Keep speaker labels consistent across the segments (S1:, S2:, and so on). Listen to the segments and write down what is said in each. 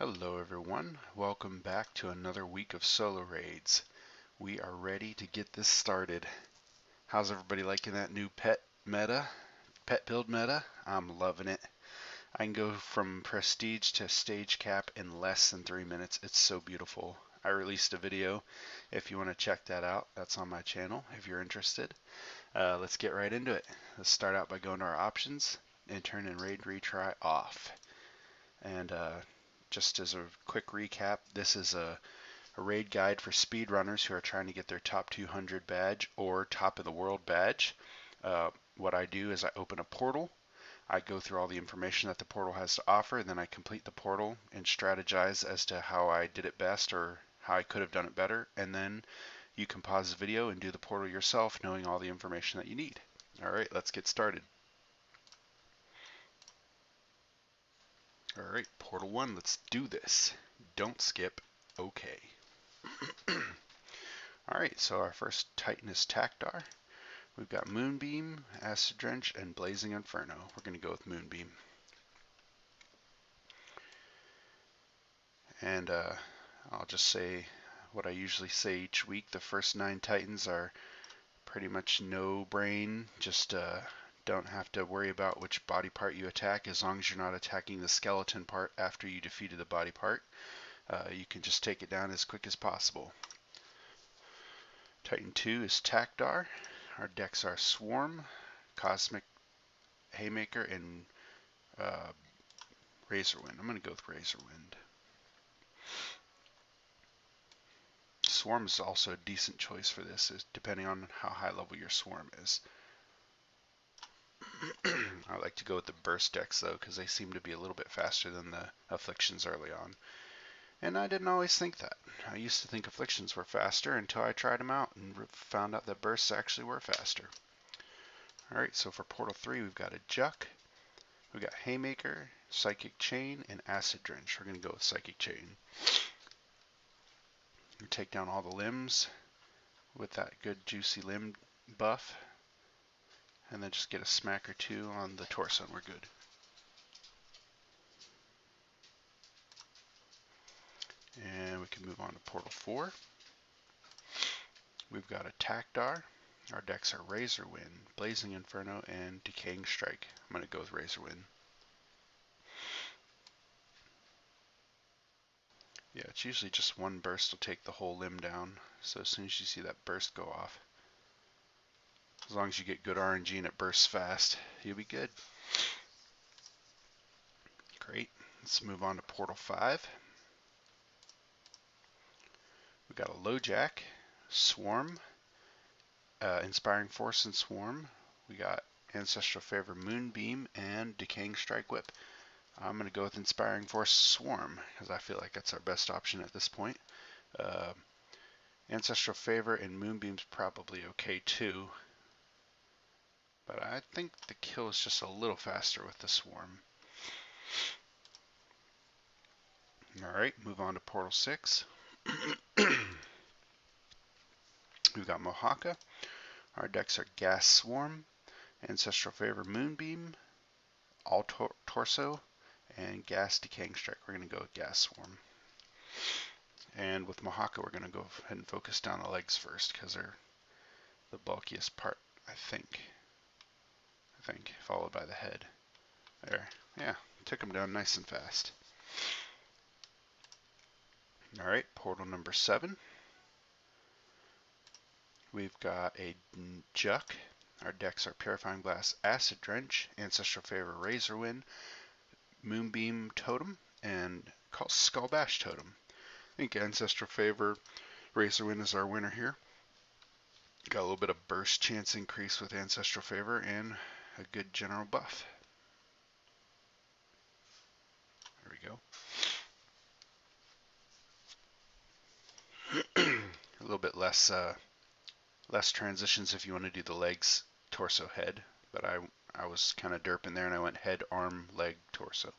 S1: Hello everyone, welcome back to another week of solo raids. We are ready to get this started. How's everybody liking that new pet build meta? I'm loving it. I can go from prestige to stage cap in less than 3 minutes. It's so beautiful. I released a video. If you want to check that out, that's on my channel if you're interested. Let's get right into it. Let's start out by going to our options and turn in raid retry off. And just as a quick recap, this is a raid guide for speedrunners who are trying to get their top 200 badge or top of the world badge. What I do is I open a portal. I go through all the information that the portal has to offer, and then I complete the portal and strategize as to how I did it best or how I could have done it better. And then you can pause the video and do the portal yourself, knowing all the information that you need. All right, let's get started. All right, Portal 1, let's do this. Don't skip. Okay. Alright, so our first Titan is Tactar. We've got Moonbeam, Acid Drench, and Blazing Inferno. We're going to go with Moonbeam. And I'll just say what I usually say each week. The first 9 Titans are pretty much no brain. Just don't have to worry about which body part you attack as long as you're not attacking the skeleton part after you defeated the body part. You can just take it down as quick as possible. Titan 2 is Tactar. Our decks are Swarm, Cosmic Haymaker, and Razorwind. I'm going to go with Razorwind. Swarm is also a decent choice for this, depending on how high level your Swarm is. I like to go with the Burst decks though, because they seem to be a little bit faster than the Afflictions early on. And I didn't always think that. I used to think Afflictions were faster until I tried them out and found out that Bursts actually were faster. Alright, so for Portal 3 we've got a Juck, we've got Haymaker, Psychic Chain, and Acid Drench. We're going to go with Psychic Chain. We take down all the limbs with that good juicy limb buff, and then just get a smack or two on the torso and we're good. And we can move on to Portal 4. We've got a Tactar. Our decks are Razorwind, Blazing Inferno, and Decaying Strike. I'm going to go with Razorwind. Yeah, it's usually just one burst will take the whole limb down. So as soon as you see that burst go off, as long as you get good RNG and it bursts fast, you'll be good. Great. Let's move on to Portal 5. We've got a LoJack, Swarm, Inspiring Force and Swarm. We got Ancestral Favor, Moonbeam, and Decaying Strike Whip. I'm going to go with Inspiring Force Swarm, because I feel like that's our best option at this point. Ancestral Favor and Moonbeam's probably okay too, but I think the kill is just a little faster with the Swarm. Alright, move on to Portal 6. We've got Mohaka. Our decks are Gas Swarm, Ancestral Favor Moonbeam, All Torso, and Gas Decaying Strike. We're going to go with Gas Swarm. And with Mohaka, we're going to go ahead and focus down the legs first, because they're the bulkiest part, I think, followed by the head. There, yeah, took them down nice and fast. Alright, Portal number 7. We've got a Juck. Our decks are Purifying Blast, Acid Drench, Ancestral Favor, Razorwind, Moonbeam Totem, and Skull Bash Totem. I think Ancestral Favor, Razorwind is our winner here. Got a little bit of burst chance increase with Ancestral Favor and a good general buff. There we go. A little bit less transitions if you want to do the legs, torso, head, but I was kind of derping there and I went head, arm, leg, torso.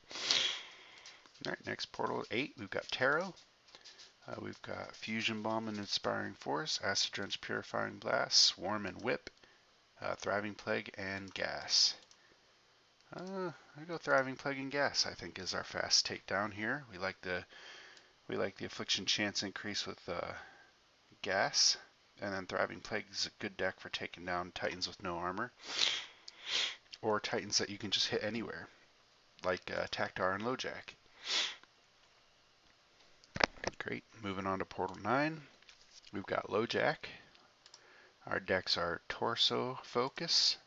S1: Alright, next Portal 8, we've got Tarot. We've got Fusion Bomb and Inspiring Force, Acid Drench, Purifying Blast, Swarm and Whip, Thriving Plague, and Gas. I go Thriving Plague and Gas. I think is our fast takedown here. We like the affliction chance increase with gas, and then Thriving Plague is a good deck for taking down Titans with no armor, or Titans that you can just hit anywhere, like Tactar and Lojack. Great. Moving on to Portal 9, we've got Lojack. Our decks are Torso Focus,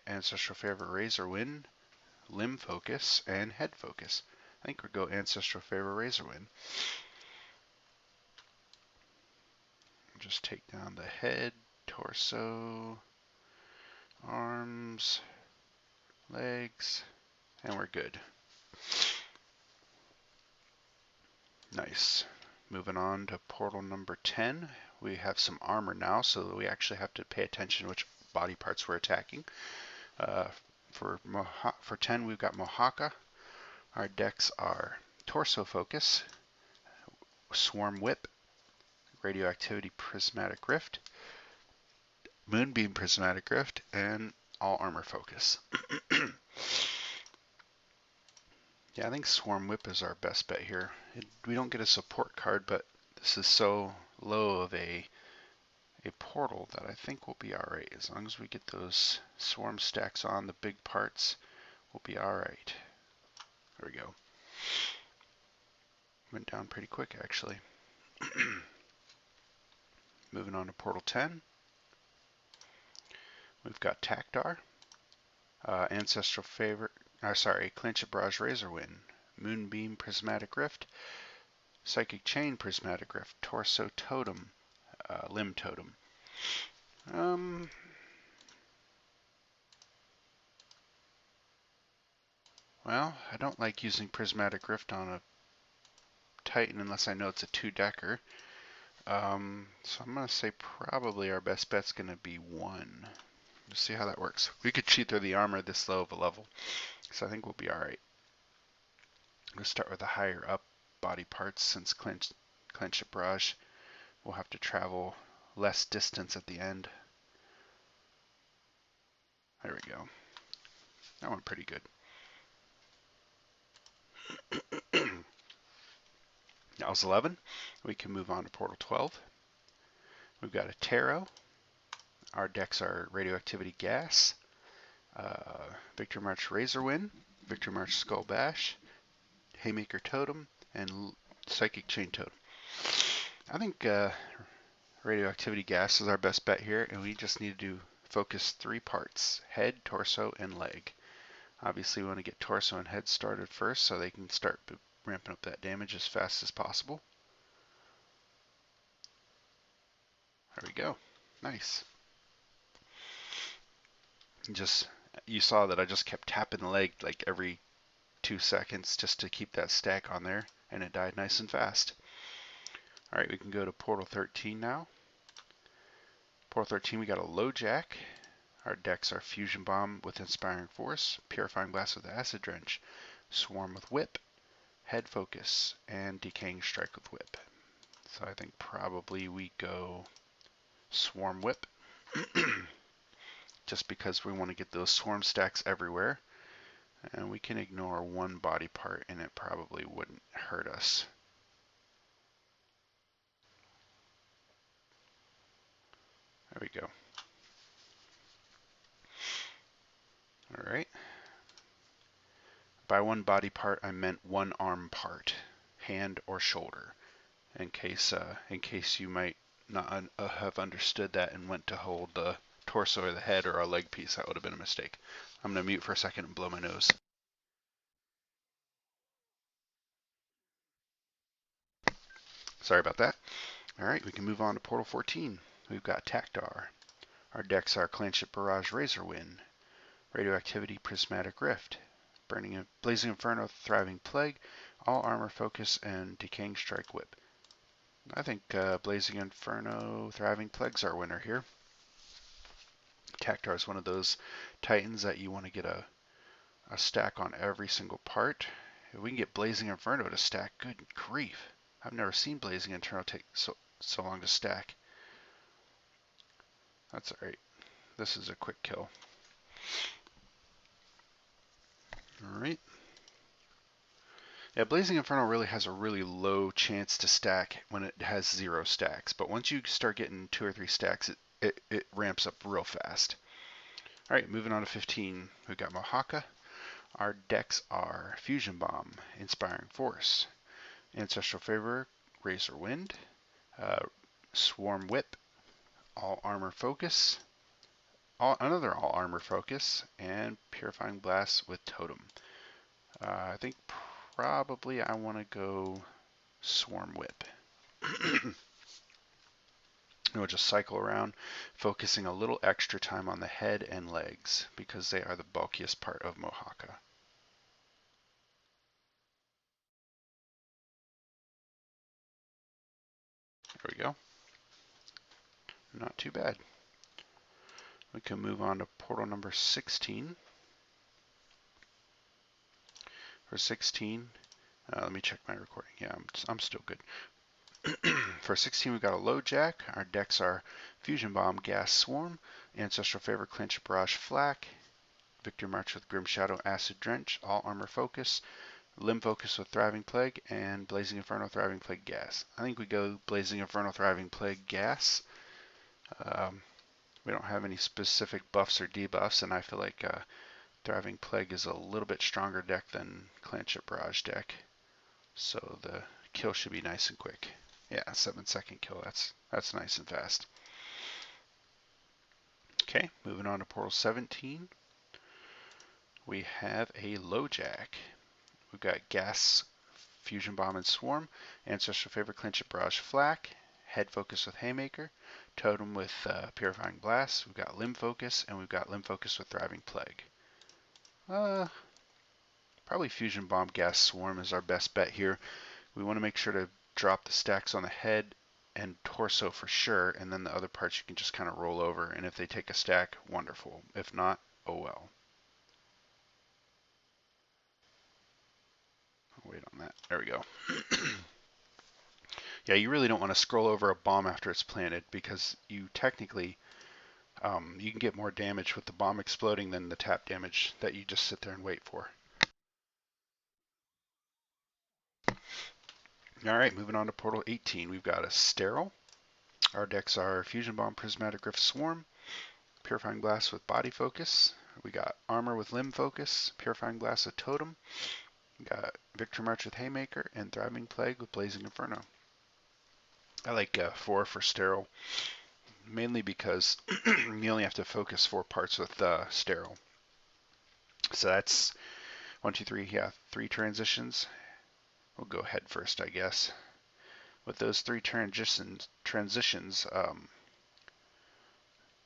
S1: Ancestral Favor Razor Wind, Limb Focus, and Head Focus. I think we'll go Ancestral Favor Razor Wind. Just take down the head, torso, arms, legs, and we're good. Nice. Moving on to portal number 10. We have some armor now, so we actually have to pay attention to which body parts we're attacking. For 10, we've got Mohaka. Our decks are Torso Focus, Swarm Whip, Radioactivity Prismatic Rift, Moonbeam Prismatic Rift, and All Armor Focus. Yeah, I think Swarm Whip is our best bet here. We don't get a support card, but this is so low of a portal that I think we'll be alright. As long as we get those swarm stacks on, the big parts, we'll be alright. There we go. Went down pretty quick, actually. Moving on to Portal 10. We've got Tactar, Ancestral Favor, Clinch Barrage Razor Wind, Moonbeam Prismatic Rift, Psychic Chain Prismatic Rift, Torso Totem, Limb Totem. Well, I don't like using Prismatic Rift on a Titan unless I know it's a 2-decker. So I'm going to say probably our best bet's going to be 1. Let's see how that works. We could cheat through the armor this low of a level, so I think we'll be alright. We'll start with the higher up body parts since Clinch Barrage will have to travel less distance at the end. There we go. That went pretty good. That was 11. We can move on to Portal 12. We've got a Tarot. Our decks are Radioactivity Gas, Victor March Razor Wind, Victor March Skull Bash, Haymaker Totem, and Psychic Chain Totem. I think Radioactivity Gas is our best bet here, and we just need to focus 3 parts: head, torso, and leg. Obviously, we want to get torso and head started first so they can start ramping up that damage as fast as possible. There we go. Nice. You saw that I just kept tapping the leg like every 2 seconds just to keep that stack on there, and it died nice and fast. Alright, we can go to Portal 13 now. Portal 13, we got a Lojack. Our decks are Fusion Bomb with Inspiring Force, Purifying Blast with Acid Drench, Swarm with Whip, Head Focus, and Decaying Strike with Whip. So I think probably we go Swarm Whip, just because we want to get those swarm stacks everywhere. And we can ignore 1 body part and it probably wouldn't hurt us. There we go. Alright. By 1 body part, I meant 1 arm part, hand or shoulder, in case you might not have understood that and went to hold the torso or the head or a leg piece. That would have been a mistake. I'm going to mute for a second and blow my nose. Sorry about that. Alright, we can move on to Portal 14. We've got Tactar. Our decks are Clanship Barrage Razor Wind, Radioactivity Prismatic Rift, Blazing Inferno Thriving Plague, All Armor Focus, and Decaying Strike Whip. I think Blazing Inferno Thriving Plague's our winner here. Tactar is one of those Titans that you want to get a stack on every single part. If we can get Blazing Inferno to stack, good grief. I've never seen Blazing Inferno take so long to stack. That's alright. This is a quick kill. Alright. Yeah, Blazing Inferno really has a really low chance to stack when it has 0 stacks, but once you start getting 2 or 3 stacks, it ramps up real fast. Alright, moving on to 15, we've got Mohaka. Our decks are Fusion Bomb, Inspiring Force, Ancestral Favor, Razor Wind, uh, Swarm Whip, All Armor Focus, another All Armor Focus, and Purifying Blast with Totem. I think probably I want to go Swarm Whip. And we'll just cycle around, focusing a little extra time on the head and legs because they are the bulkiest part of Mohaka. There we go. Not too bad. We can move on to portal number 16. For 16, let me check my recording. Yeah, I'm still good. For 16, we've got a low jack. Our decks are Fusion Bomb, Gas Swarm, Ancestral Favor, Clinch, Barrage, Flak, Victor March with Grim Shadow, Acid Drench, All Armor Focus, Limb Focus with Thriving Plague, and Blazing Inferno, Thriving Plague, Gas. I think we go Blazing Inferno, Thriving Plague, Gas. We don't have any specific buffs or debuffs, and I feel like Thriving Plague is a little bit stronger deck than Clinch Barrage deck. So the kill should be nice and quick. Yeah, 7-second kill. That's nice and fast. Okay, moving on to Portal 17. We have a low jack. We've got Gas, Fusion Bomb, and Swarm, Ancestral Favor, Clinch It, Barrage, Flak, Head Focus with Haymaker, Totem with Purifying Blast. We've got Limb Focus, and we've got Limb Focus with Thriving Plague. Probably Fusion Bomb, Gas, Swarm is our best bet here. We want to make sure to drop the stacks on the head and torso for sure, and then the other parts you can just kind of roll over, and if they take a stack, wonderful. If not, oh well. I'll wait on that. There we go. Yeah, you really don't want to scroll over a bomb after it's planted because you technically you can get more damage with the bomb exploding than the tap damage that you just sit there and wait for. All right, moving on to Portal 18. We've got a Sterile. Our decks are Fusion Bomb, Prismatic Rift, Swarm, Purifying Blast with Body Focus. We got Armor with Limb Focus, Purifying Blast with Totem. We got Victor March with Haymaker, and Thriving Plague with Blazing Inferno. I like 4 for Sterile, mainly because you only have to focus 4 parts with Sterile. So that's 1, 2, 3, yeah, 3 transitions. We'll go head first, I guess. With those 3 transitions,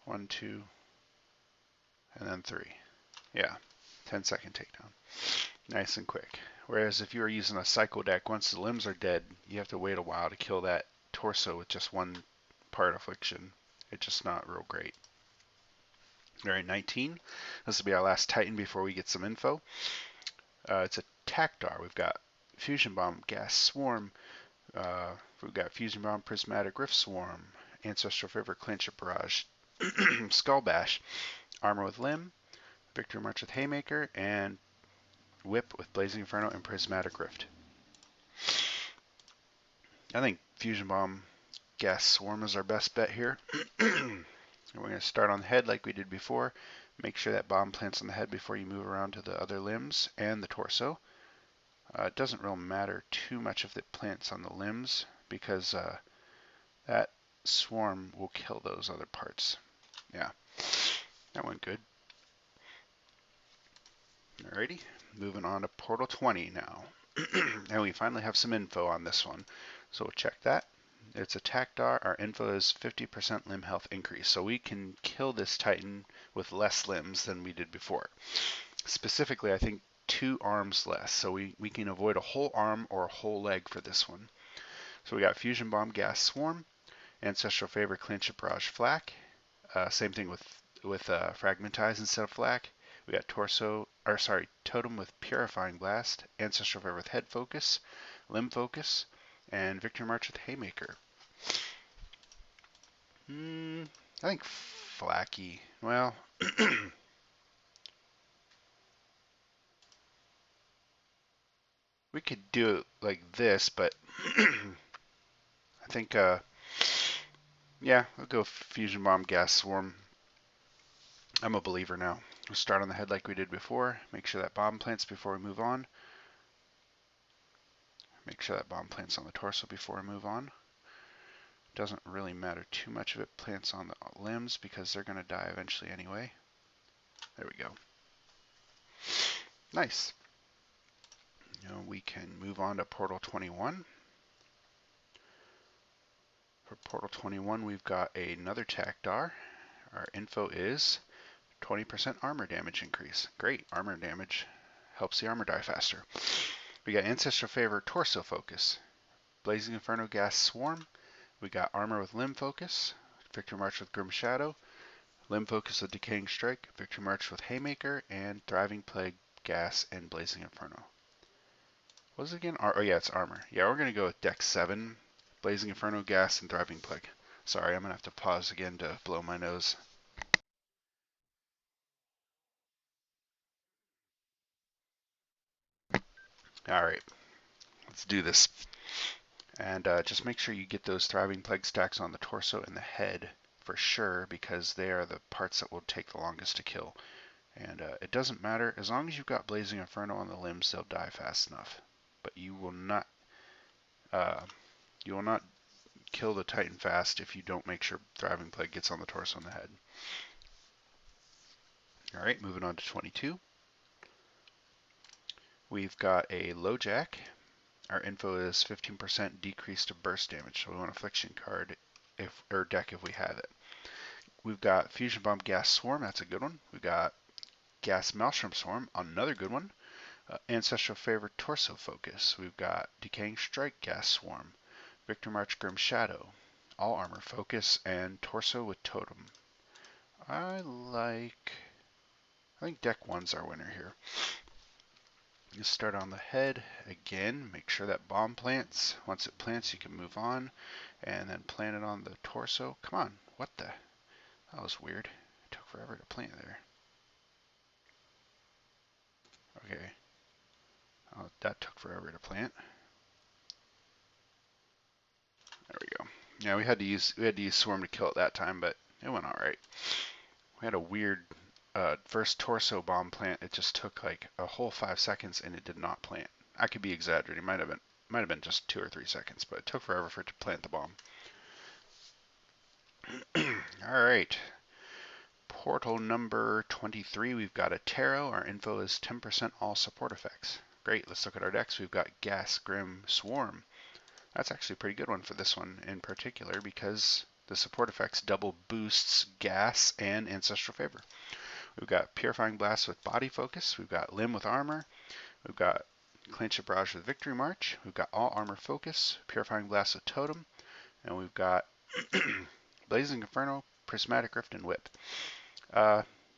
S1: 1, 2, and then 3. Yeah, 10-second takedown. Nice and quick. Whereas if you were using a cycle deck, once the limbs are dead, you have to wait a while to kill that torso with just 1 part affliction. It's just not real great. Alright, 19. This will be our last Titan before we get some info. It's a Tactar. We've got Fusion Bomb, Gas Swarm. We've got Fusion Bomb, Prismatic Rift Swarm, Ancestral Favor, Clinch Barrage, Skull Bash, Armor with Limb, Victor March with Haymaker, and Whip with Blazing Inferno and Prismatic Rift. I think Fusion Bomb, Gas Swarm is our best bet here. And we're going to start on the head like we did before. Make sure that bomb plants on the head before you move around to the other limbs and the torso. It doesn't really matter too much if it plants on the limbs because that swarm will kill those other parts. Yeah, that went good. Alrighty, moving on to Portal 20 now. And we finally have some info on this one. So we'll check that. It's a Tactar. Our info is 50% limb health increase. So we can kill this Titan with less limbs than we did before. Specifically, I think 2 arms less. So we can avoid a whole arm or a whole leg for this one. So we got Fusion Bomb, Gas Swarm, Ancestral Favor, Clinch, Barrage, Flak. Same thing with Fragmentize instead of Flak. We got Totem with Purifying Blast, Ancestral Favor with Head Focus, Limb Focus, and Victor March with Haymaker. I think Flaky. Well, We could do it like this, but I think, yeah, I'll go Fusion Bomb, Gas Swarm. I'm a believer now. We'll start on the head like we did before. Make sure that bomb plants before we move on. Make sure that bomb plants on the torso before we move on. Doesn't really matter too much if it plants on the limbs because they're going to die eventually anyway. There we go. Nice. Now we can move on to Portal 21. For Portal 21, we've got another Tactar. Our info is 20% armor damage increase. Great, armor damage helps the armor die faster. We got Ancestral Favor Torso Focus, Blazing Inferno Gas Swarm. We got Armor with Limb Focus, Victory March with Grim Shadow, Limb Focus with Decaying Strike, Victory March with Haymaker, and Thriving Plague, Gas, and Blazing Inferno. What is it again? Oh yeah, it's armor. Yeah, we're going to go with Dex 7, Blazing Inferno, Gas, and Thriving Plague. Sorry, I'm going to have to pause again to blow my nose. Alright, let's do this. And just make sure you get those Thriving Plague stacks on the torso and the head for sure, because they are the parts that will take the longest to kill. And it doesn't matter, as long as you've got Blazing Inferno on the limbs, they'll die fast enough. But you will not kill the Titan fast if you don't make sure Thriving Plague gets on the torso and the head. Alright, moving on to 22. We've got a LoJack. Our info is 15% decrease to burst damage, so we want Affliction card or deck if we have it. We've got Fusion Bomb Gas Swarm, that's a good one. We've got Gas Maelstrom Swarm, another good one. Ancestral Favor Torso Focus. We've got Decaying Strike Gas Swarm, Victor March Grim Shadow, All Armor Focus, and Torso with Totem. I think deck 1's our winner here. You start on the head again, make sure that bomb plants. Once it plants, you can move on, and then plant it on the torso. Come on, what the? That was weird. It took forever to plant there. Okay. Oh, that took forever to plant. There we go. Yeah, we had to use Swarm to kill it that time, but it went all right. We had a weird first torso bomb plant. It just took like a whole 5 seconds, and it did not plant. I could be exaggerating. Might have been just 2 or 3 seconds, but it took forever for it to plant the bomb. All right. Portal number 23. We've got a Tarot. Our info is 10% all support effects. Great. Let's look at our decks. We've got Gas Grim Swarm. That's actually a pretty good one for this one in particular because the support effects double boosts Gas and Ancestral Favor. We've got Purifying Blast with Body Focus. We've got Limb with Armor. We've got Clinch Barrage with Victory March. We've got All Armor Focus, Purifying Blast with Totem. And we've got Blazing Inferno, Prismatic Rift, and Whip.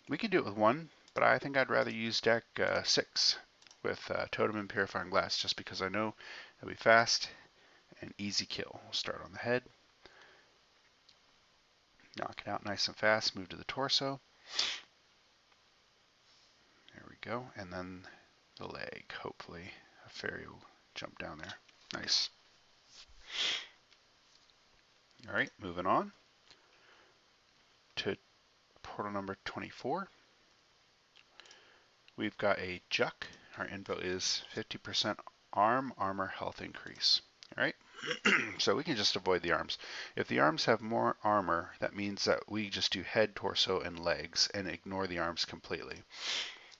S1: We could do it with 1, but I think I'd rather use deck 6 with Totem and Purifying Blast just because I know it'll be fast and easy kill. We'll start on the head. Knock it out nice and fast. Move to the torso. There we go. And then the leg. Hopefully a fairy will jump down there. Nice. All right, moving on to portal number 24. We've got a Juck. Our info is 50% armor health increase. All right, so we can just avoid the arms. If the arms have more armor, that means that we just do head, torso, and legs and ignore the arms completely.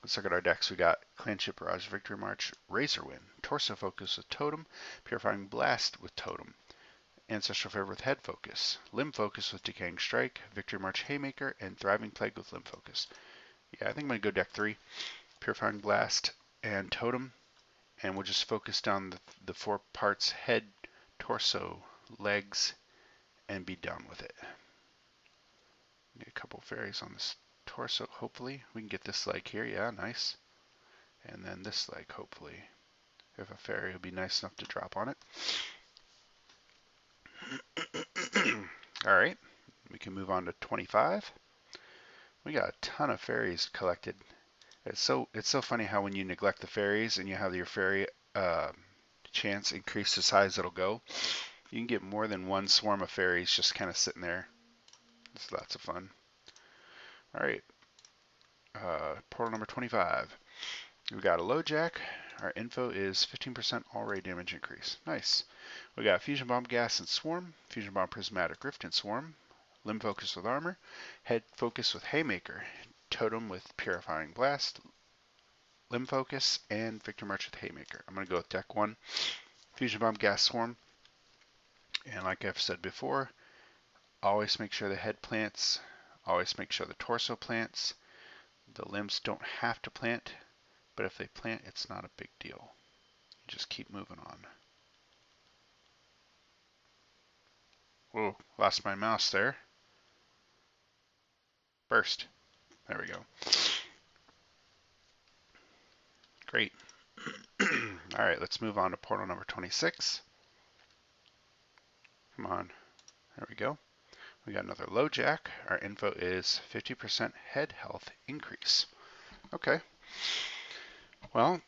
S1: Let's look at our decks. We got Clanship Barrage, Victory March, Razor Wind, Torso Focus with Totem, Purifying Blast with Totem, Ancestral Favor with Head Focus, Limb Focus with Decaying Strike, Victory March Haymaker, and Thriving Plague with Limb Focus. Yeah, I think I'm going to go deck 3, Purifying Blast and Totem, and we'll just focus down the 4 parts, head, torso, legs, and be done with it. Need a couple fairies on this torso, hopefully. We can get this leg here, yeah, nice. And then this leg, hopefully. If a fairy would be nice enough to drop on it. Alright, we can move on to 25. We got a ton of fairies collected. It's so funny how when you neglect the fairies and you have your fairy uh, chance increase the size it'll go. You can get more than one swarm of fairies just kind of sitting there. It's lots of fun. All right, portal number 25. We got a low jack. Our info is 15% all ray damage increase. Nice. We got fusion bomb gas and swarm, fusion bomb prismatic rift and swarm, limb focus with armor, head focus with haymaker, totem with purifying blast, limb focus, and victor march with haymaker. I'm going to go with deck 1, fusion bomb gas swarm. And like I've said before, always make sure the head plants, always make sure the torso plants. The limbs don't have to plant, but if they plant, it's not a big deal. You just keep moving on. Whoa, lost my mouse there. Burst. There we go. Great. All right, let's move on to portal number 26. Come on. There we go. We got another low jack. Our info is 50% head health increase. Okay. Well,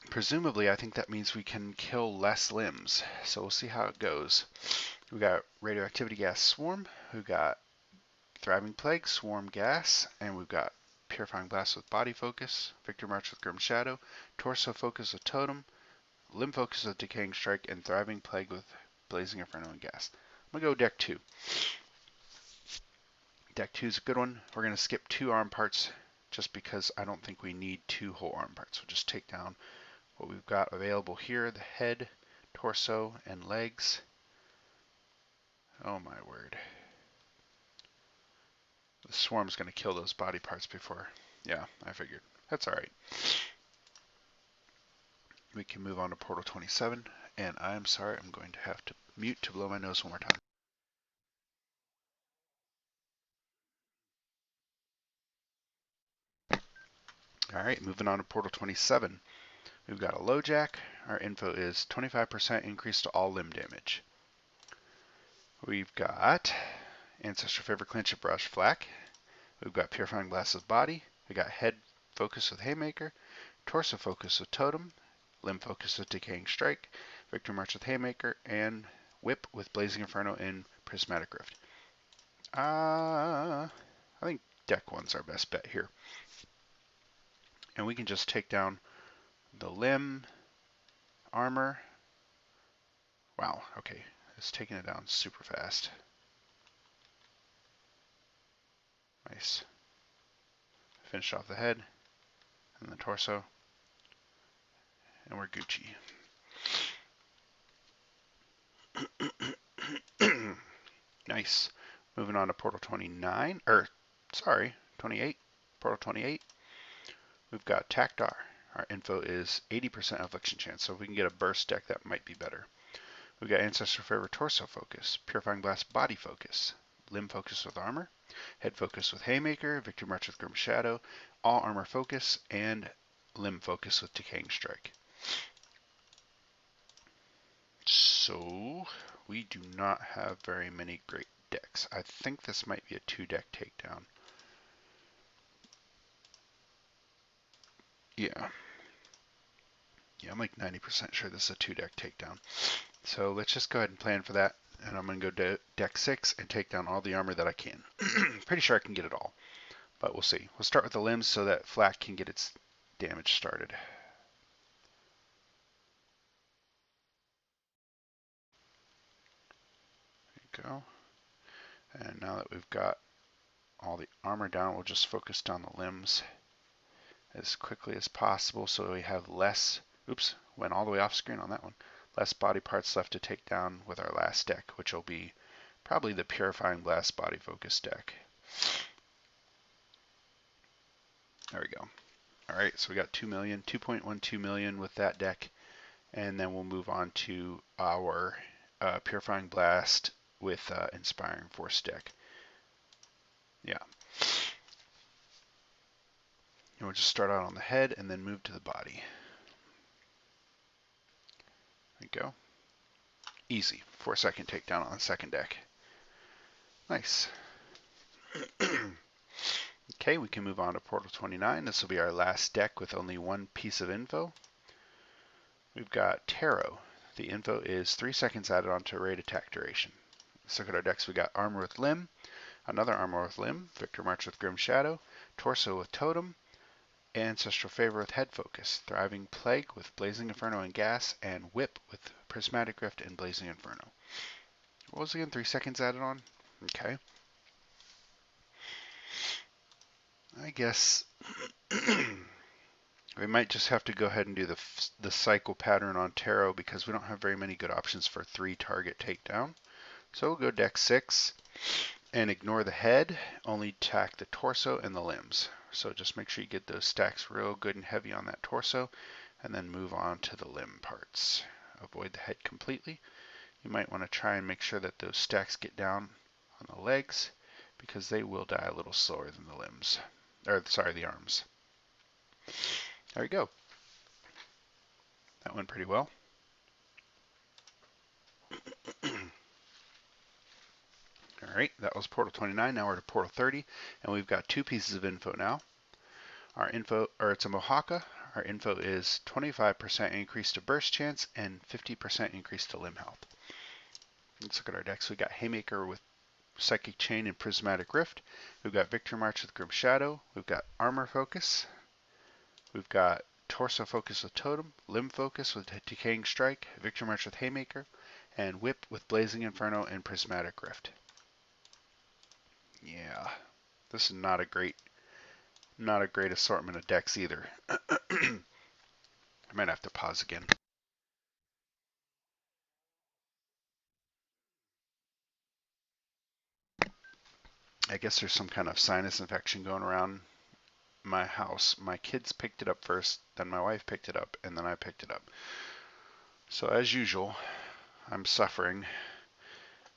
S1: presumably I think that means we can kill less limbs. So we'll see how it goes. We got radioactivity gas swarm. We got thriving plague, swarm gas, and we've got purifying blast with body focus, victor march with grim shadow, torso focus with totem, limb focus with decaying strike, and thriving plague with blazing inferno and gas. I'm gonna go deck 2. Deck 2 is a good one. We're gonna skip 2 arm parts just because I don't think we need 2 whole arm parts. We'll just take down what we've got available here: the head, torso, and legs. Oh my word. The swarm's going to kill those body parts before. Yeah, I figured. That's alright. We can move on to portal 27. And I'm sorry, I'm going to have to mute to blow my nose one more time. Alright, moving on to portal 27. We've got a low jack. Our info is 25% increase to all limb damage. We've got Ancestor Favor Clinch of Brush Flak. We've got Purifying Blast with Body. We got Head Focus with Haymaker, Torso Focus with Totem, Limb Focus with Decaying Strike, Victor March with Haymaker, and Whip with Blazing Inferno and Prismatic Rift. I think deck 1's our best bet here. And we can just take down the limb, armor. Wow, okay. It's taking it down super fast. Nice. Finish off the head and the torso. And we're Gucci. Nice. Moving on to portal 29, 28. Portal 28. We've got Tactar. Our info is 80% affliction chance, so if we can get a burst deck, that might be better. We've got Ancestor Favor Torso Focus, Purifying Blast Body Focus, Limb Focus with Armor, Head Focus with Haymaker, Victor March with Grim Shadow, All Armor Focus, and Limb Focus with Decaying Strike. So, we do not have very many great decks. I think this might be a 2-deck takedown. Yeah. Yeah, I'm like 90% sure this is a 2-deck takedown. So let's just go ahead and plan for that. And I'm going to go deck 6 and take down all the armor that I can. Pretty sure I can get it all. But we'll see. We'll start with the limbs so that Flak can get its damage started. There you go. And now that we've got all the armor down, we'll just focus down the limbs as quickly as possible so we have less, oops, went all the way off screen on that one, less body parts left to take down with our last deck, which will be probably the Purifying Blast Body Focus deck. There we go. Alright, so we got 2 million, 2.12 million with that deck, and then we'll move on to our Purifying Blast with Inspiring Force deck. Yeah. And we'll just start out on the head and then move to the body. There we go. Easy. 4-second takedown on the second deck. Nice. Okay, we can move on to Portal 29. This will be our last deck with only one piece of info. We've got Tarot. The info is 3 seconds added onto raid attack duration. Let's look at our decks. We got Armor with Limb, another Armor with Limb, Victor March with Grim Shadow, Torso with Totem, Ancestral Favor with Head Focus, Thriving Plague with Blazing Inferno and Gas, and Whip with Prismatic Rift and Blazing Inferno. What was it again? 3 seconds added on? Okay. I guess we might just have to go ahead and do the cycle pattern on Tarot because we don't have very many good options for 3 target takedown. So we'll go deck 6 and ignore the head, only attack the torso and the limbs. So just make sure you get those stacks real good and heavy on that torso and then move on to the limb parts. Avoid the head completely. You might want to try and make sure that those stacks get down on the legs because they will die a little slower than the limbs, or sorry, the arms. There we go. That went pretty well. All right, that was Portal 29. Now we're to Portal 30, and we've got 2 pieces of info now. Our info, or it's a Mohawka. Our info is 25% increase to burst chance and 50% increase to limb health. Let's look at our decks. We got Haymaker with Psychic Chain and Prismatic Rift. We've got Victor March with Grim Shadow. We've got Armor Focus. We've got Torso Focus with Totem, Limb Focus with Decaying Strike, Victor March with Haymaker, and Whip with Blazing Inferno and Prismatic Rift. Yeah, this is not a great assortment of decks either. I might have to pause again. I guess there's some kind of sinus infection going around my house. My kids picked it up first, then my wife picked it up, and then I picked it up. So as usual, I'm suffering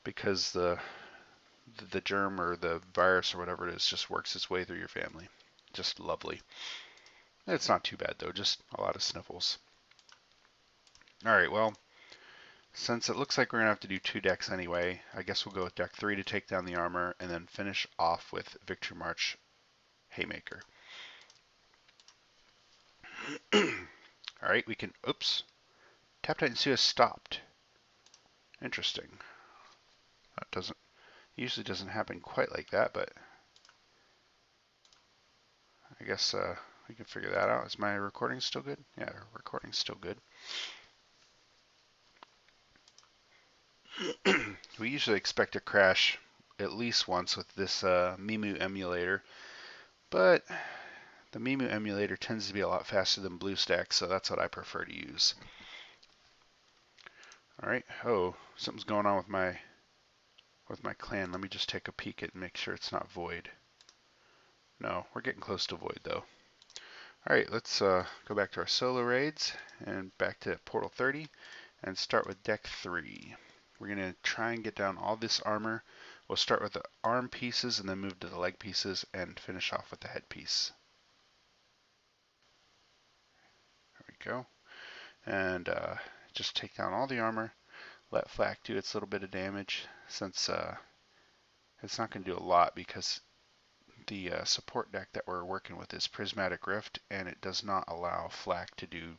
S1: because the germ or the virus or whatever it is just works its way through your family. Just lovely. It's not too bad though, just a lot of sniffles. Alright, well, since it looks like we're going to have to do 2 decks anyway, I guess we'll go with deck 3 to take down the armor and then finish off with Victor March Haymaker. Alright, we can, oops, Tap Titan Sue has stopped. Interesting. That usually doesn't happen quite like that, but I guess we can figure that out. Is my recording still good? Yeah, recording's still good. We usually expect a crash at least once with this Mimu emulator, but the Mimu emulator tends to be a lot faster than BlueStacks, so that's what I prefer to use. Alright, oh, something's going on with my clan. Let me just take a peek at and make sure it's not void. No, we're getting close to void though. Alright, let's go back to our solo raids and back to Portal 30 and start with deck 3. We're going to try and get down all this armor. We'll start with the arm pieces and then move to the leg pieces and finish off with the head piece. There we go. And just take down all the armor. Let Flak do its little bit of damage since it's not going to do a lot because the support deck that we're working with is Prismatic Rift and it does not allow Flak to do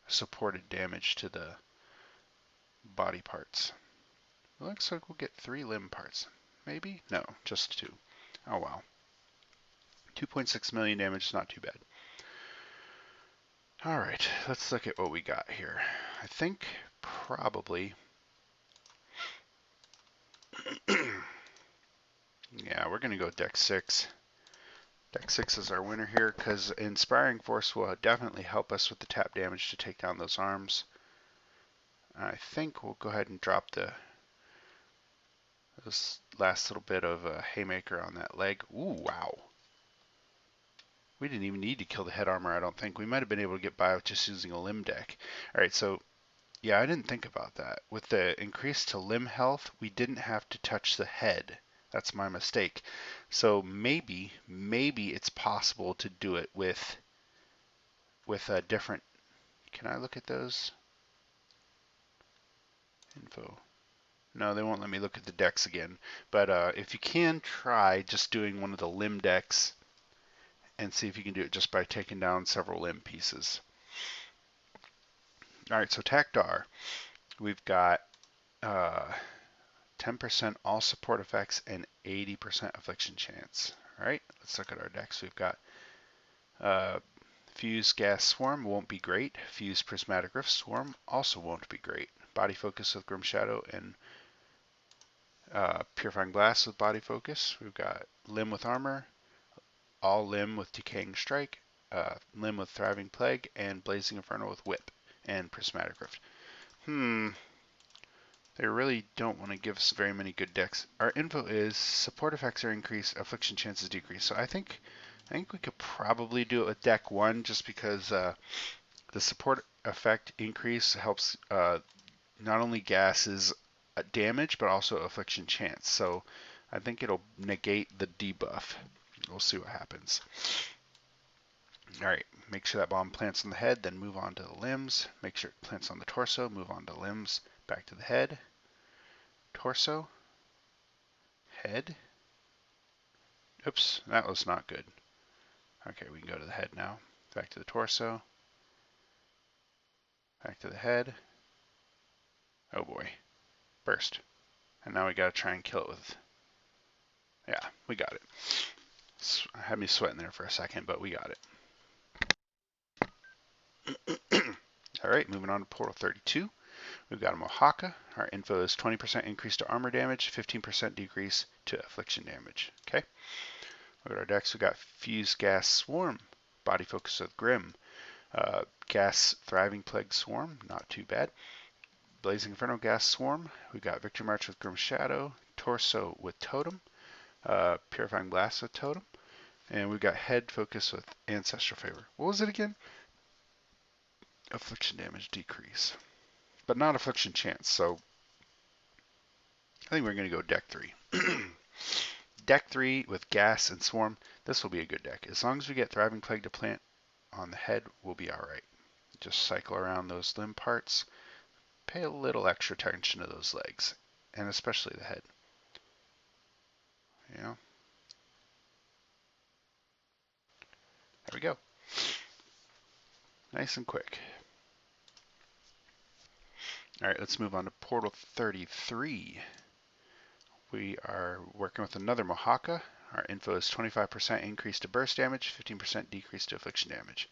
S1: supported damage to the body parts. It looks like we'll get 3 limb parts. Maybe? No, just 2. Oh wow. 2.6 million damage is not too bad. Alright, let's look at what we got here. I think probably... yeah, we're going to go deck 6. Deck 6 is our winner here because Inspiring Force will definitely help us with the tap damage to take down those arms. I think we'll go ahead and drop this last little bit of Haymaker on that leg. Ooh, wow. We didn't even need to kill the head armor, I don't think. We might have been able to get by with just using a limb deck. Alright, so, yeah, I didn't think about that. With the increase to limb health, we didn't have to touch the head. That's my mistake. So maybe it's possible to do it with a different... Can I look at those? Info. No, they won't let me look at the decks again. But if you can, try just doing one of the limb decks and see if you can do it just by taking down several limb pieces. All right, so Tactar, we've got 10% all support effects and 80% affliction chance. All right, let's look at our decks. We've got Fuse Gas Swarm won't be great. Fuse Prismatic Rift Swarm also won't be great. Body Focus with Grim Shadow and Purifying Blast with Body Focus. We've got Limb with Armor, All Limb with Decaying Strike, Limb with Thriving Plague, and Blazing Inferno with Whip and Prismatic Rift. They really don't want to give us very many good decks. Our info is support effects are increased, affliction chances decrease. So I think we could probably do it with deck 1 just because the support effect increase helps not only gases damage but also affliction chance. So I think it'll negate the debuff. We'll see what happens. Alright, make sure that bomb plants on the head, then move on to the limbs. Make sure it plants on the torso, move on to limbs, back to the head. Torso, head. Oops, that was not good. Okay, we can go to the head now. Back to the torso. Back to the head. Oh boy. Burst. And now we gotta try and kill it with... Yeah, we got it. Had me sweating there for a second, but we got it. Alright, moving on to Portal 32. We've got a Mohaka. Our info is 20% increase to armor damage, 15% decrease to affliction damage. Okay. Look at our decks. We've got Fuse Gas Swarm, Body Focus with Grim, Gas Thriving Plague Swarm, not too bad. Blazing Inferno Gas Swarm. We've got Victory March with Grim Shadow, Torso with Totem, Purifying Blast with Totem, and we've got Head Focus with Ancestral Favor. What was it again? Affliction damage decrease, but not affliction chance. So I think we're going to go deck 3. Deck 3 with Gas and Swarm. This will be a good deck. As long as we get Thriving Plague to plant on the head, we'll be alright. Just cycle around those limb parts. Pay a little extra attention to those legs, and especially the head. You know? There we go. Nice and quick. Alright, let's move on to Portal 33. We are working with another Mohaka. Our info is 25% increase to burst damage, 15% decrease to affliction damage.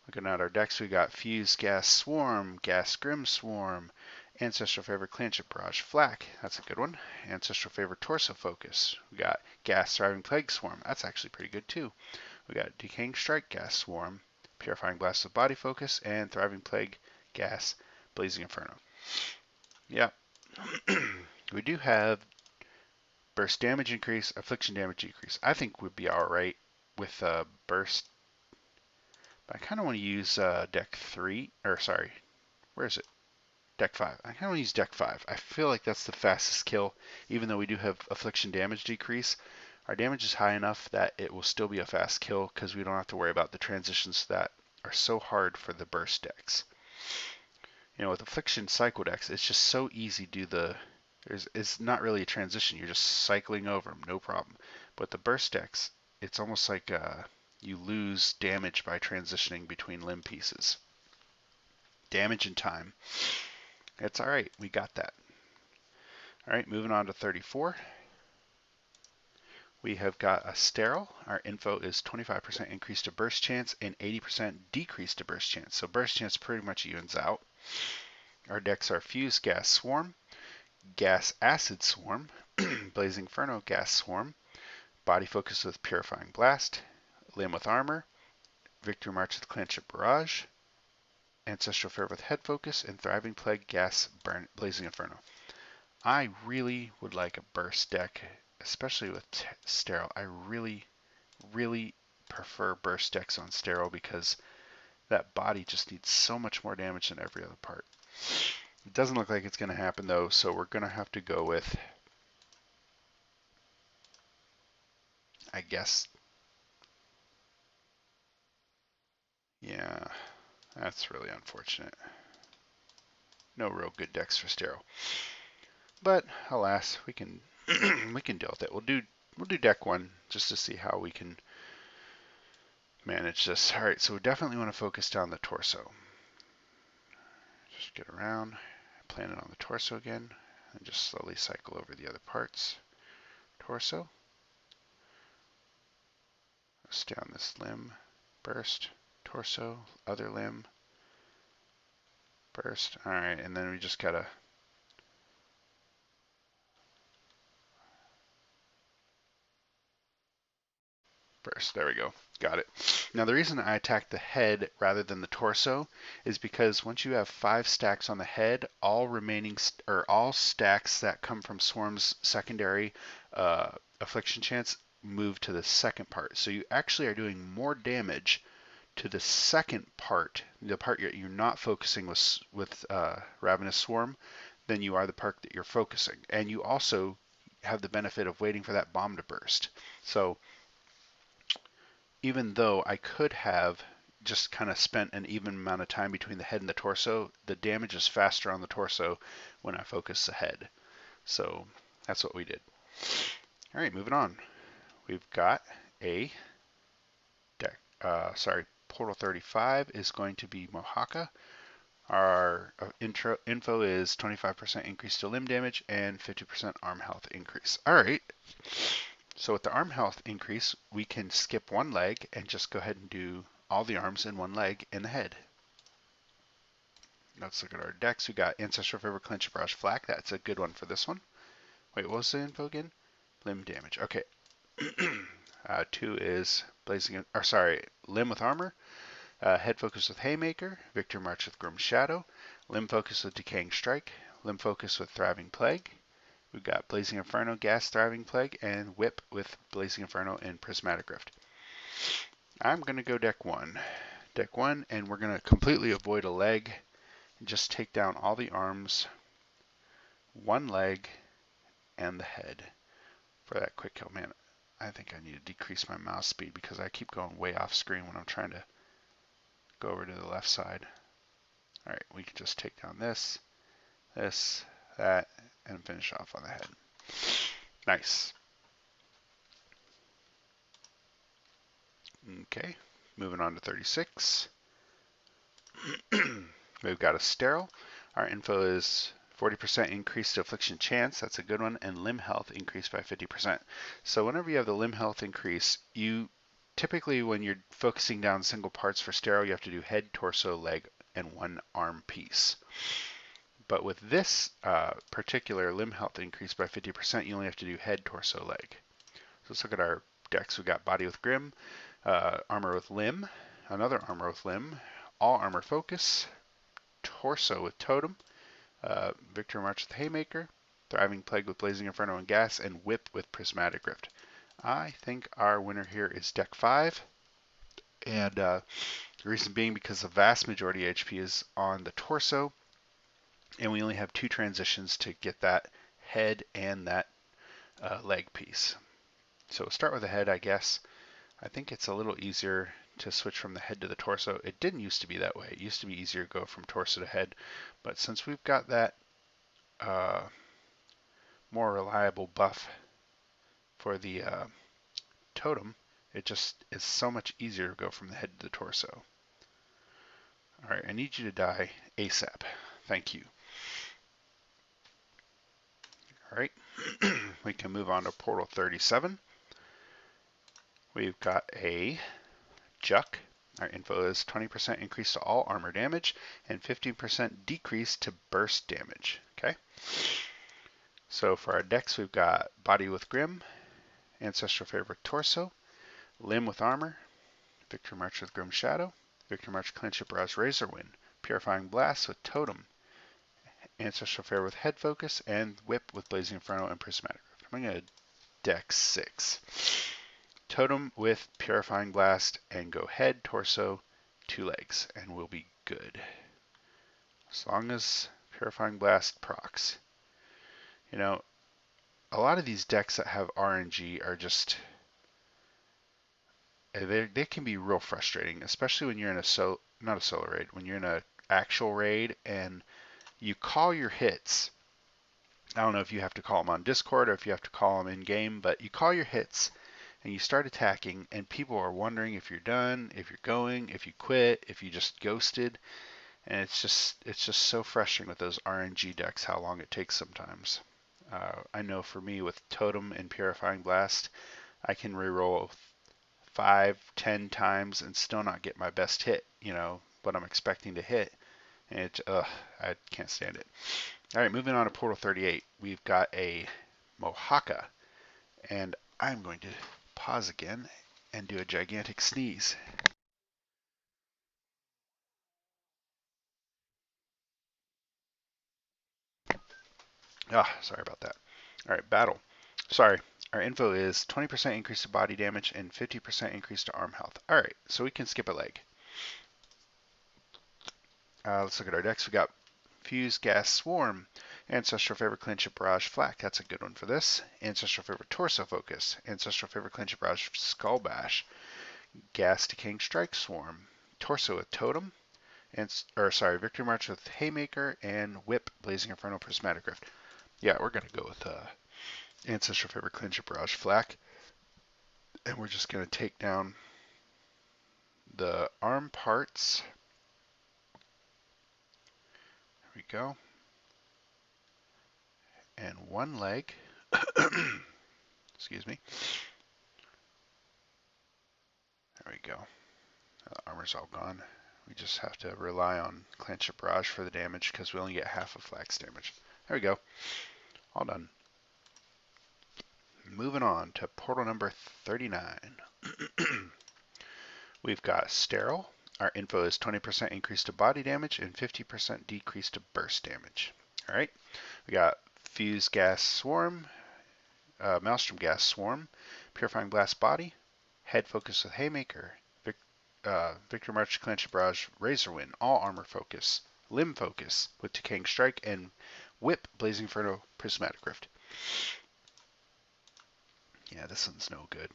S1: Looking at our decks, we got Fuse Gas Swarm, Gas Grim Swarm, Ancestral Favor Clanship Barrage Flak. That's a good one. Ancestral Favor Torso Focus. We got Gas Thriving Plague Swarm. That's actually pretty good too. We got Decaying Strike Gas Swarm, Purifying Blast with Body Focus, and Thriving Plague Gas Blazing Inferno. Yeah. We do have burst damage increase, affliction damage decrease. I think we'd be alright with burst. But I kind of want to use deck 3, or sorry, where is it? Deck 5. I kind of want to use deck 5. I feel like that's the fastest kill, even though we do have affliction damage decrease. Our damage is high enough that it will still be a fast kill because we don't have to worry about the transitions that are so hard for the burst decks. You know, with affliction cycle decks, it's just so easy to do the... It's not really a transition. You're just cycling over them, no problem. But the burst decks, it's almost like you lose damage by transitioning between limb pieces. Damage and time. It's alright, we got that. Alright, moving on to 34. We have got a Sterile. Our info is 25% increase to burst chance and 80% decrease to burst chance. So burst chance pretty much evens out. Our decks are Fuse Gas Swarm, Gas Acid Swarm, Blazing Inferno Gas Swarm, Body Focus with Purifying Blast, Limb with Armor, Victory March with Clanship Barrage, Ancestral Favor with Head Focus, and Thriving Plague Gas Blazing Inferno. I really would like a burst deck, especially with Sterile. I really, really prefer burst decks on Sterile because that body just needs so much more damage than every other part. It doesn't look like it's going to happen though, so we're going to have to go with, I guess, yeah, that's really unfortunate. No real good decks for Sterile. But alas, we can we can deal with it. We'll do deck 1 just to see how we can manage this. All right, so we definitely want to focus down the torso. Get around, plant it on the torso again, and just slowly cycle over the other parts. Torso. Stay on this limb. Burst. Torso. Other limb. Burst. Alright, and then we just gotta burst. There we go. Got it. Now the reason I attacked the head rather than the torso is because once you have 5 stacks on the head, all remaining or all stacks that come from Swarm's secondary affliction chance move to the second part. So you actually are doing more damage to the second part, the part you're not focusing with Ravenous Swarm, than you are the part that you're focusing. And you also have the benefit of waiting for that bomb to burst. So even though I could have just kind of spent an even amount of time between the head and the torso, the damage is faster on the torso when I focus the head. So that's what we did. All right, moving on. We've got a deck. Portal 35 is going to be Mohaka. Our info is 25% increase to limb damage and 50% arm health increase. All right. So with the arm health increase, we can skip one leg and just go ahead and do all the arms in one leg in the head. Let's look at our decks. We got Ancestral Favor, Clinch, Barrage, Flak. That's a good one for this one. Wait, what was the info again? Limb damage. Okay. 2 is Limb with Armor. Head Focus with Haymaker. Victor March with Grim Shadow. Limb Focus with Decaying Strike. Limb Focus with Thriving Plague. We've got Blazing Inferno, Gas, Thriving Plague, and Whip with Blazing Inferno and Prismatic Rift. I'm going to go deck 1. Deck 1, and we're going to completely avoid a leg and just take down all the arms, one leg, and the head for that quick kill. Man, I think I need to decrease my mouse speed because I keep going way off screen when I'm trying to go over to the left side. Alright, we can just take down this, that, and finish off on the head. Nice. Okay, moving on to 36. We've got a Sterile. Our info is 40% increase to affliction chance. That's a good one. And limb health increased by 50%. So whenever you have the limb health increase, you typically, when you're focusing down single parts for Sterile, you have to do head, torso, leg, and one arm piece. But with this particular limb health increase by 50%, you only have to do head, torso, leg. So let's look at our decks. We've got Body with Grim, Armor with Limb, another Armor with Limb, All Armor Focus, Torso with Totem, Victor March with Haymaker, Thriving Plague with Blazing Inferno and Gas, and Whip with Prismatic Rift. I think our winner here is deck 5. And the reason being because the vast majority HP is on the torso, and we only have 2 transitions to get that head and that leg piece. So we'll start with the head, I guess. I think it's a little easier to switch from the head to the torso. It didn't used to be that way. It used to be easier to go from torso to head. But since we've got that more reliable buff for the totem, it just is so much easier to go from the head to the torso. Alright, I need you to die ASAP. Thank you. Alright, we can move on to Portal 37. We've got a Juck. Our info is 20% increase to all armor damage and 15% decrease to burst damage. Okay. So for our decks, we've got Body with Grim, Ancestral Favor Torso, Limb with Armor, Victor March with Grim Shadow, Victor March Clinch Barrage Razorwind, Purifying Blast with Totem, Ancestral Favor with Head Focus, and Whip with Blazing Inferno and Prismatic Rift. I'm going to deck 6. Totem with Purifying Blast, and go head, torso, 2 legs, and we'll be good. As long as Purifying Blast procs. You know, a lot of these decks that have RNG are just, they can be real frustrating, especially when you're in not a solo raid, when you're in an actual raid and you call your hits. I don't know if you have to call them on Discord or if you have to call them in game, but you call your hits and you start attacking, and people are wondering if you're done, if you're going, if you quit, if you just ghosted. And it's just so frustrating with those RNG decks how long it takes sometimes. I know for me with Totem and Purifying Blast, I can reroll 5, 10 times and still not get my best hit, what I'm expecting to hit. And I can't stand it. All right, moving on to Portal 38. We've got a Mohaka, and I'm going to pause again and do a gigantic sneeze. Sorry about that. All right, battle. Sorry, our info is 20% increase to body damage and 50% increase to arm health. All right, so we can skip a leg. Let's look at our decks. We got Fuse, Gas, Swarm, Ancestral Favor, Clinch, Barrage, Flak. That's a good one for this. Ancestral Favor, Torso Focus. Ancestral Favor, Clinch, Barrage, Skull Bash. Gas, Decaying Strike, Swarm. Torso with Totem. Victory March with Haymaker. And Whip, Blazing Inferno, Prismatic Rift. Yeah, we're going to go with Ancestral Favor, Clinch, Barrage, Flak. And we're just going to take down the arm parts. There we go. And one leg. Excuse me. There we go. The armor's all gone. We just have to rely on Clench Barrage for the damage because we only get half of Flak's damage. There we go. All done. Moving on to portal number 39. We've got Sterile. Our info is 20% increase to body damage and 50% decrease to burst damage. All right. We got Fuse Gas Swarm, Maelstrom Gas Swarm, Purifying Blast Body, Head Focus with Haymaker, Victor March, Clench, Barrage, Razor Wind, All Armor Focus, Limb Focus with Decaying Strike, and Whip, Blazing Inferno, Prismatic Rift. Yeah, this one's no good.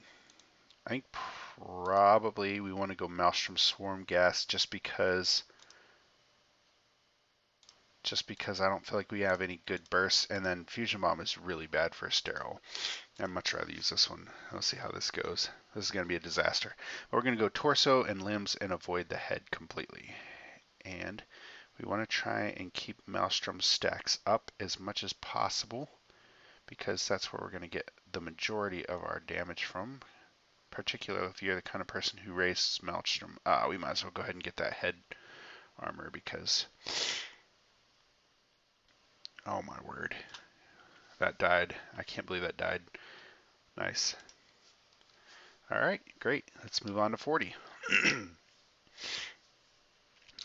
S1: I think probably we want to go Maelstrom Swarm Gas just because I don't feel like we have any good bursts, and then Fusion Bomb is really bad for a Sterile. I'd much rather use this one. Let's see how this goes. This is going to be a disaster. But we're going to go torso and limbs and avoid the head completely. And we want to try and keep Maelstrom stacks up as much as possible because that's where we're going to get the majority of our damage from. Particularly if you're the kind of person who raises Maelstrom. We might as well go ahead and get that head armor because... Oh my word. That died. I can't believe that died. Nice. Alright, great. Let's move on to 40.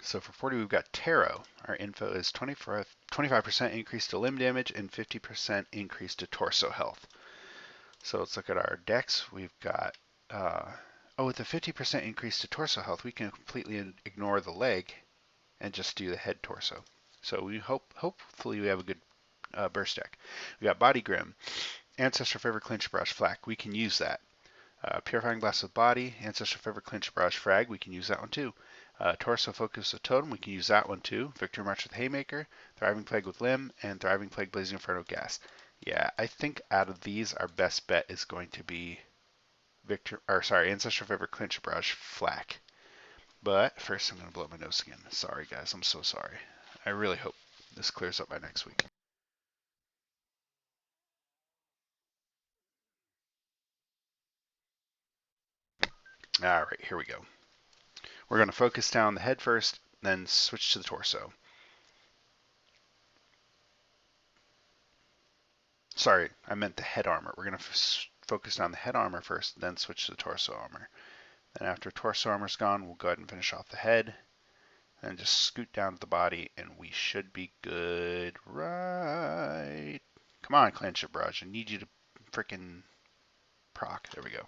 S1: So for 40, we've got Tarot. Our info is 25% increase to limb damage and 50% increase to torso health. So let's look at our decks. We've got, with the 50% increase to torso health, we can completely ignore the leg and just do the head torso. So we hopefully we have a good burst deck. We got Body Grim, Ancestral Favor, Clinch, Brush, Flak. We can use that. Purifying Blast with Body, Ancestral Favor, Clinch, Brush, Frag. We can use that one too. Torso Focus with Totem. We can use that one too. Victory March with Haymaker, Thriving Plague with Limb, and Thriving Plague Blazing Inferno Gas. Yeah, I think out of these, our best bet is going to be Ancestral Favor, Clinch, Brush, Flak. But first, I'm going to blow my nose again. Sorry, guys. I'm so sorry. I really hope this clears up by next week. All right, here we go. We're going to focus down the head first, then switch to the torso. Sorry, I meant the head armor. We're going to focus down the head armor first, then switch to the torso armor. Then after torso armor's gone, we'll go ahead and finish off the head. And just scoot down to the body, and we should be good, right? Come on, Clench it, Barrage. I need you to freaking proc. There we go.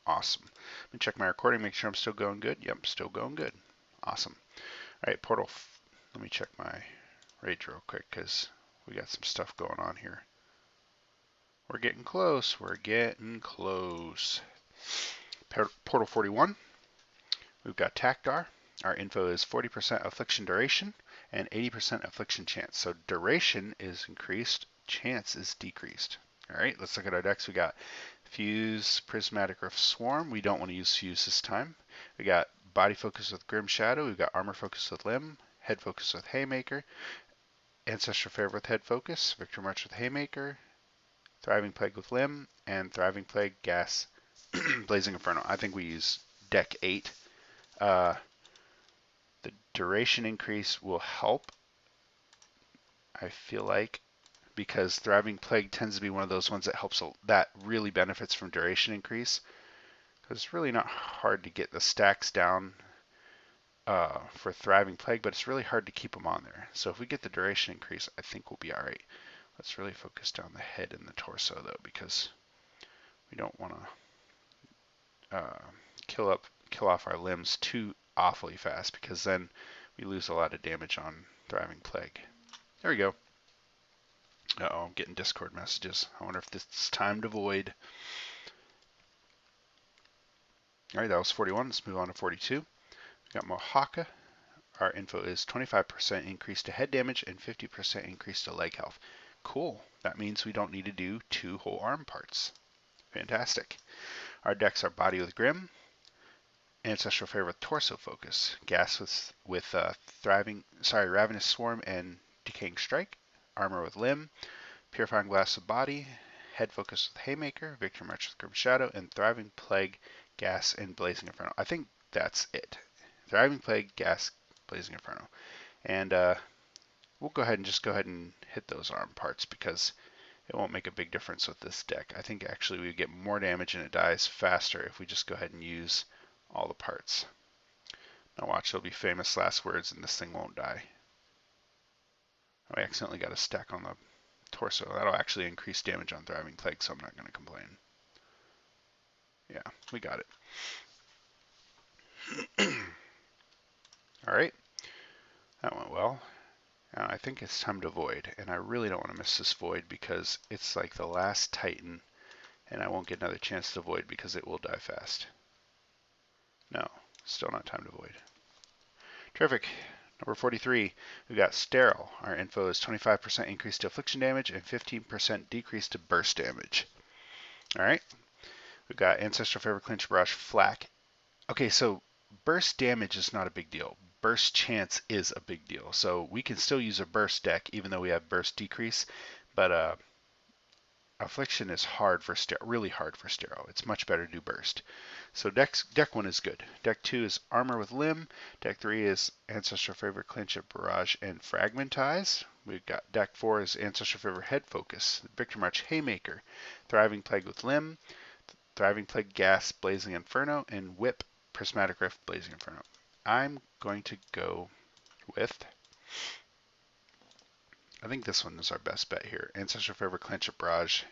S1: Awesome. Let me check my recording, make sure I'm still going good. Yep, still going good. Awesome. All right, Portal. Let me check my rage real quick because we got some stuff going on here. We're getting close. We're getting close. Portal 41. We've got Tactar. Our info is 40% affliction duration and 80% affliction chance. So duration is increased, chance is decreased. All right, let's look at our decks. We got Fuse, Prismatic Rift, Swarm. We don't want to use Fuse this time. We got body focus with Grim Shadow. We've got armor focus with Limb, head focus with Haymaker, Ancestral Favor with head focus, Victory March with Haymaker, Thriving Plague with Limb, and Thriving Plague, Gas, Blazing Inferno. I think we use deck 8. The duration increase will help, I feel like, because Thriving Plague tends to be one of those ones that helps, that really benefits from duration increase. Because it's really not hard to get the stacks down for Thriving Plague, but it's really hard to keep them on there. So if we get the duration increase, I think we'll be all right. Let's really focus down the head and the torso, though, because we don't want to kill off our limbs too awfully fast, because then we lose a lot of damage on Thriving Plague. There we go. Uh-oh, I'm getting Discord messages. I wonder if this is time to void. All right, that was 41. Let's move on to 42. We got Mohaka. Our info is 25% increase to head damage and 50% increase to leg health. Cool. That means we don't need to do 2 whole arm parts. Fantastic. Our decks are Body with Grim, Ancestral Favor with Torso Focus, Gas with Ravenous Swarm and Decaying Strike, Armor with Limb, Purifying Blast with Body, Head Focus with Haymaker, Victory March with Grim Shadow, and Thriving Plague, Gas, and Blazing Inferno. I think that's it. Thriving Plague, Gas, Blazing Inferno. And we'll go ahead and hit those arm parts because it won't make a big difference with this deck. I think actually we get more damage and it dies faster if we just go ahead and use all the parts. Now watch, it'll be famous last words and this thing won't die. I accidentally got a stack on the torso. That'll actually increase damage on Thriving Plague, so I'm not going to complain. Yeah, we got it. Alright, that went well. Now I think it's time to void, and I really don't want to miss this void because it's like the last Titan, and I won't get another chance to void because it will die fast. No, still not time to void. Terrific. Number 43, we've got Sterile. Our info is 25% increase to affliction damage and 15% decrease to burst damage. Alright. We've got Ancestral Favor, Clinch, Brush, Flak. Okay, so burst damage is not a big deal. Burst chance is a big deal. So we can still use a burst deck even though we have burst decrease, but affliction is really hard for Sterile. It's much better to do burst. So deck 1 is good. Deck 2 is Armor with Limb. Deck 3 is Ancestral Favor, Clinch, Barrage, and Fragmentize. We've got Deck 4 is Ancestral Favor, Head Focus. Victor March, Haymaker. Thriving Plague with Limb. Thriving Plague, Gas, Blazing Inferno. And Whip, Prismatic Rift, Blazing Inferno. I'm going to go with, I think this one is our best bet here. Ancestral Favor, Clinch, Barrage,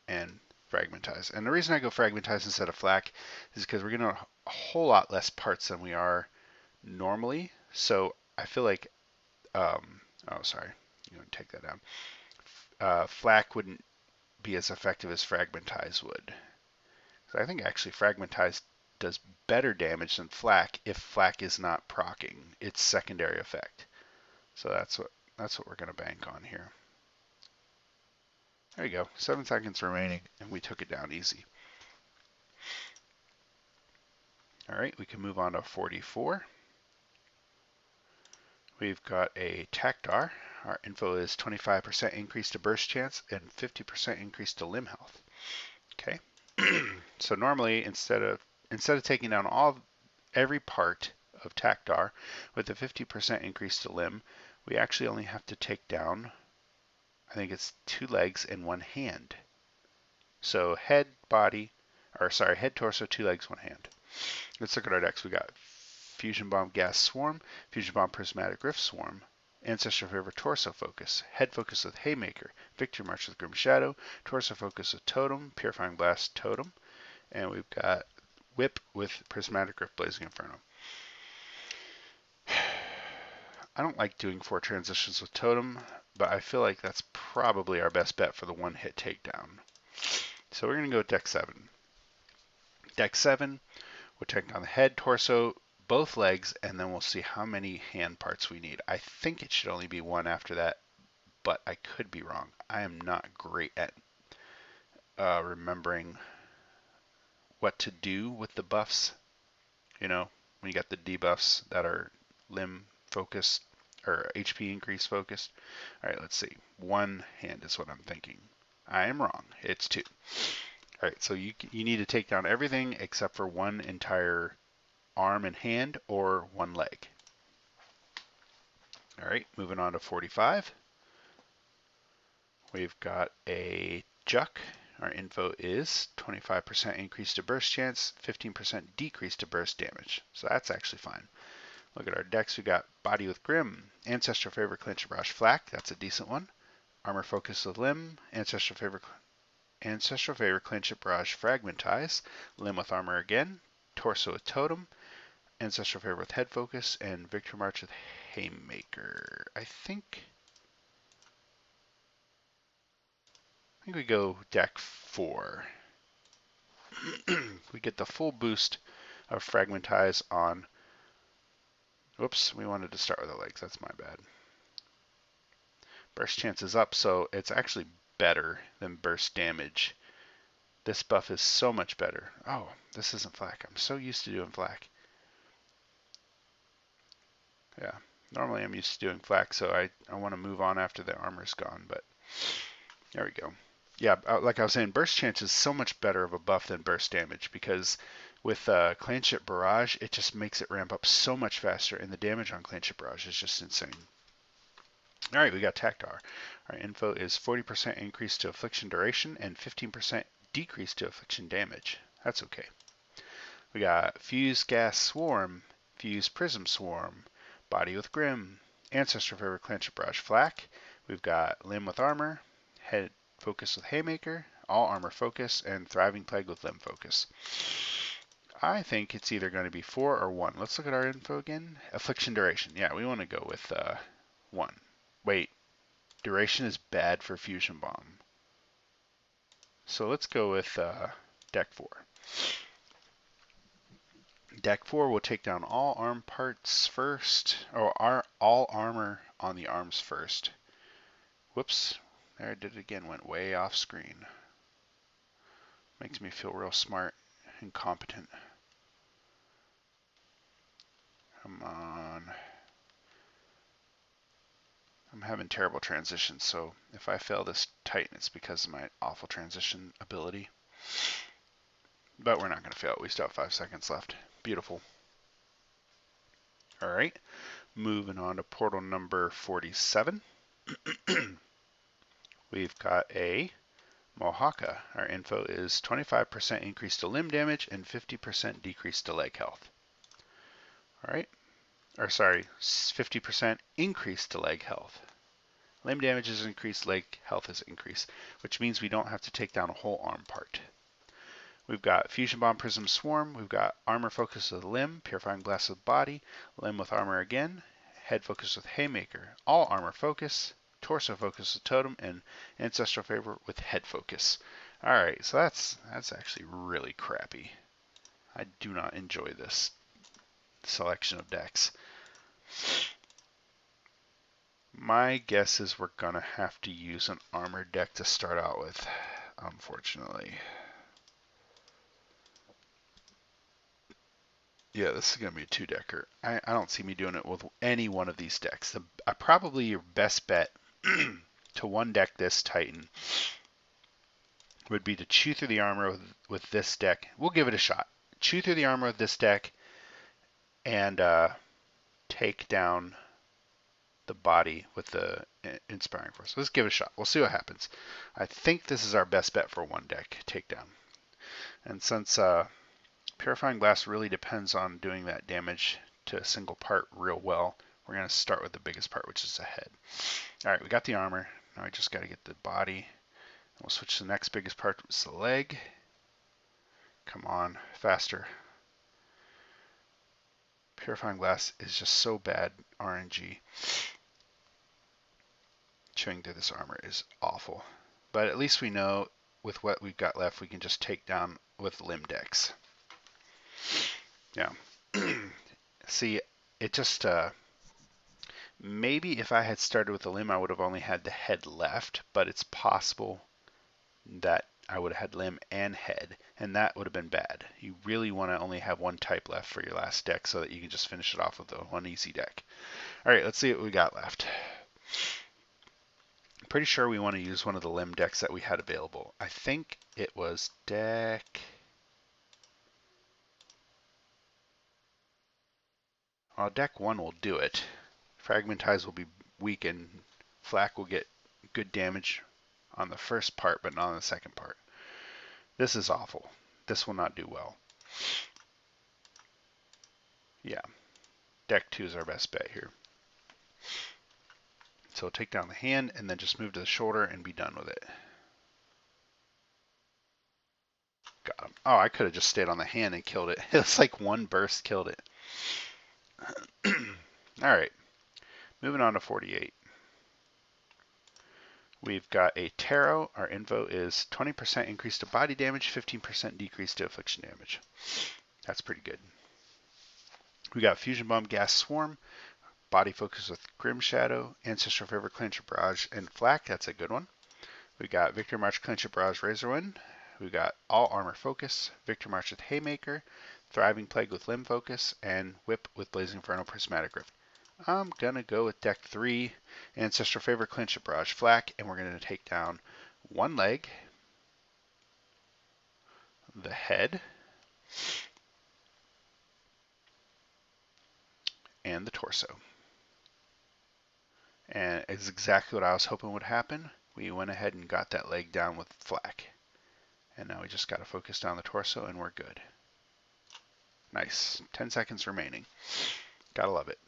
S1: and Fragmentize. And the reason I go Fragmentize instead of Flak is because we're getting a whole lot less parts than we are normally. So I feel like, oh sorry, you want to take that down. Flak wouldn't be as effective as Fragmentize would. So I think actually Fragmentize does better damage than Flak if Flak is not proccing its secondary effect. So that's what we're going to bank on here. There you go. 7 seconds remaining, and we took it down easy. All right, we can move on to 44. We've got a Tactar. Our info is 25% increase to burst chance and 50% increase to limb health. Okay. So normally instead of taking down every part of Tactar with a 50% increase to limb, we actually only have to take down, I think it's 2 legs and 1 hand. So head, torso, 2 legs, 1 hand. Let's look at our decks. We got Fusion Bomb, Gas Swarm, Fusion Bomb, Prismatic Rift Swarm, Ancestral Favor, Torso Focus, Head Focus with Haymaker, Victory March with Grim Shadow, Torso Focus with Totem, Purifying Blast, Totem, and we've got Whip with Prismatic Rift, Blazing Inferno. I don't like doing 4 transitions with Totem, but I feel like that's probably our best bet for the 1-hit takedown. So we're going to go with Deck 7. Deck 7, we'll take down the head, torso, both legs, and then we'll see how many hand parts we need. I think it should only be 1 after that, but I could be wrong. I am not great at remembering what to do with the buffs. You know, when you got the debuffs that are limb focused or HP increase focused. All right, let's see. One hand is what I'm thinking. I am wrong. It's two. All right, so you need to take down everything except for one entire arm and hand or one leg. All right, moving on to 45. We've got a Juck. Our info is 25% increase to burst chance, 15% decrease to burst damage. So that's actually fine. Look at our decks. We got Body with Grim, Ancestral Favor, Clinch Barrage Flak. That's a decent one. Armor Focus with Limb, Ancestral Favor, Clinch Barrage Fragmentize, Limb with Armor again, Torso with Totem, Ancestral Favor with Head Focus, and Victory March with Haymaker. I think we go deck 4. We get the full boost of Fragmentize on. Whoops, we wanted to start with the legs. That's my bad. Burst chance is up, so it's actually better than burst damage. This buff is so much better. Oh, this isn't flak. I'm so used to doing flak. Yeah, normally I'm used to doing flak, so I want to move on after the armor's gone, but there we go. Yeah, like I was saying, burst chance is so much better of a buff than burst damage because with Clanship Barrage, it just makes it ramp up so much faster, and the damage on Clanship Barrage is just insane. All right, we got Tactar. Our info is 40% increase to affliction duration and 15% decrease to affliction damage. That's okay. We got Fuse Gas Swarm, Fuse Prism Swarm, Body with Grim, Ancestral Favor Clanship Barrage Flak. We've got Limb with Armor, Head Focus with Haymaker, All Armor Focus, and Thriving Plague with Limb Focus. I think it's either going to be 4 or 1. Let's look at our info again. Affliction Duration. Yeah, we want to go with 1. Wait, duration is bad for Fusion Bomb. So let's go with deck 4. Deck 4 will take down all arm parts first, or all armor on the arms first. Whoops, there I did it again, went way off screen. Makes me feel real smart and competent. Come on. I'm having terrible transitions, so if I fail this Titan, it's because of my awful transition ability. But we're not going to fail. We still have 5 seconds left. Beautiful. All right, moving on to portal number 47. We've got a Mohaka. Our info is 25% increase to limb damage and 50% decrease to leg health. All right, or sorry, 50% increase to leg health. Limb damage is increased, leg health is increased, which means we don't have to take down a whole arm part. We've got Fusion Bomb Prism Swarm, we've got Armor Focus with Limb, Purifying Blast with Body, Limb with Armor again, Head Focus with Haymaker, All Armor Focus, Torso Focus with Totem, and Ancestral Favor with Head Focus. Alright, so that's actually really crappy. I do not enjoy this selection of decks. My guess is we're going to have to use an armor deck to start out with, unfortunately. Yeah, this is going to be a 2-decker. I don't see me doing it with any one of these decks. Probably your best bet to 1-deck this Titan would be to chew through the armor with this deck. We'll give it a shot. Chew through the armor with this deck and take down the body with the Inspiring Force. Let's give it a shot. We'll see what happens. I think this is our best bet for 1-deck takedown. And since Purifying Blast really depends on doing that damage to a single part real well, we're going to start with the biggest part, which is the head. All right, we got the armor. Now I just got to get the body. We'll switch to the next biggest part, which is the leg. Come on, faster. Purifying Blast is just so bad RNG. Chewing through this armor is awful. But at least we know with what we've got left, we can just take down with limb decks. Yeah. See, it just, maybe if I had started with the limb, I would have only had the head left, but it's possible that I would have had limb and head, and that would have been bad. You really want to only have one type left for your last deck so that you can just finish it off with one easy deck. All right, let's see what we got left. Pretty sure we want to use one of the limb decks that we had available. I think it was deck... Well, deck 1 will do it. Fragmentize will be weak and Flak will get good damage on the first part, but not on the second part. This is awful. This will not do well. Yeah, deck 2 is our best bet here. So take down the hand and then just move to the shoulder and be done with it. Got him. Oh, I could have just stayed on the hand and killed it. It was like one burst killed it. All right, moving on to 48. We've got a Tarot. Our info is 20% increase to body damage, 15% decrease to affliction damage. That's pretty good. We got Fusion Bomb, Gas Swarm, Body Focus with Grim Shadow, Ancestral Favor, Clinch Barrage, and Flak. That's a good one. We got Victor March, Clinch Barrage, Razorwind. We got All Armor Focus, Victor March with Haymaker, Thriving Plague with Limb Focus, and Whip with Blazing Inferno, Prismatic Rift. I'm gonna go with deck 3, Ancestral Favor, Clinch Barrage, Flak, and we're gonna take down one leg, the head, and the torso. And it's exactly what I was hoping would happen. We went ahead and got that leg down with Flak. And now we just got to focus down the torso and we're good. Nice. 10 seconds remaining. Gotta love it.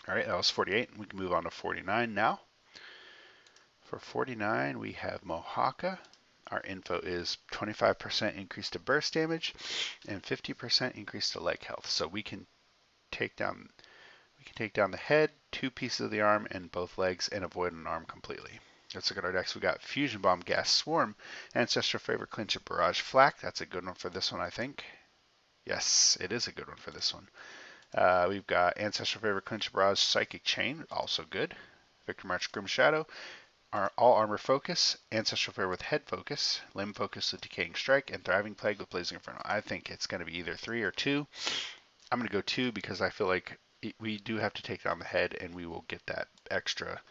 S1: All right, that was 48. We can move on to 49 now. For 49, we have Mohaka. Our info is 25% increase to burst damage and 50% increase to leg health. So we can take down the head, 2 pieces of the arm, and both legs, and avoid an arm completely. Let's look at our decks. We got Fusion Bomb, Gas Swarm, Ancestral Favor, Clinch It, Barrage, Flak. That's a good one for this one, I think. Yes, it is a good one for this one. We've got Ancestral Favor, Clinch It, Barrage, Psychic Chain, also good. Victor March, Grim Shadow. All Armor Focus, Ancestral Favor with Head Focus, Limb Focus with Decaying Strike, and Thriving Plague with Blazing Inferno. I think it's going to be either 3 or 2. I'm going to go 2 because I feel like we do have to take down the head and we will get that extra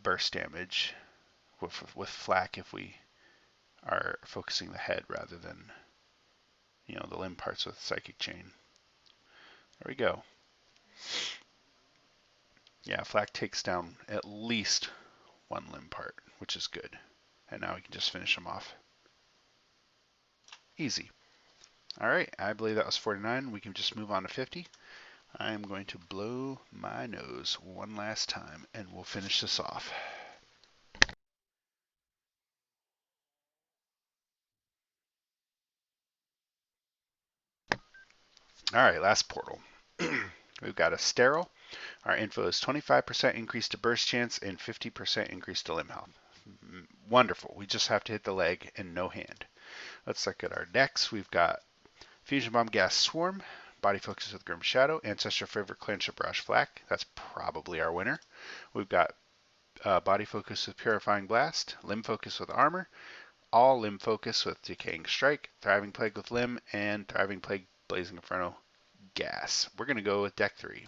S1: burst damage with Flak if we are focusing the head rather than the limb parts with Psychic Chain. There we go. Yeah, Flak takes down at least one limb part, which is good. And now we can just finish them off. Easy. All right, I believe that was 49. We can just move on to 50. I am going to blow my nose one last time and we'll finish this off. All right, last portal. We've got a Sterile. Our info is 25% increase to burst chance and 50% increase to limb health. Wonderful. We just have to hit the leg and no hand. Let's look at our decks. We've got Fusion Bomb, Gas Swarm, Body Focus with Grim Shadow, Ancestral Favor, Clinch and Barrage, Flak. That's probably our winner. We've got Body Focus with Purifying Blast, Limb Focus with Armor, All Limb Focus with Decaying Strike, Thriving Plague with Limb, and Thriving Plague, Blazing Inferno, Gas. We're going to go with deck 3.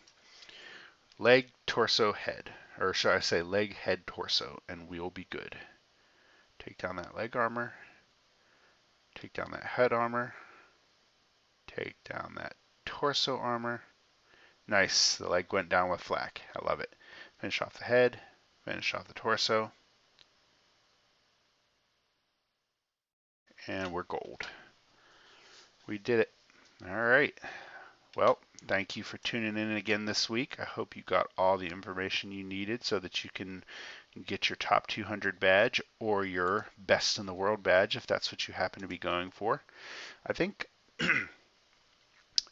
S1: Leg, torso, head. Or should I say leg, head, torso, and we will be good. Take down that leg armor. Take down that head armor. Take down that torso armor. Nice. The leg went down with Flak. I love it. Finish off the head. Finish off the torso. And we're gold. We did it. All right. Well, thank you for tuning in again this week. I hope you got all the information you needed so that you can get your top 200 badge or your best in the world badge if that's what you happen to be going for. I think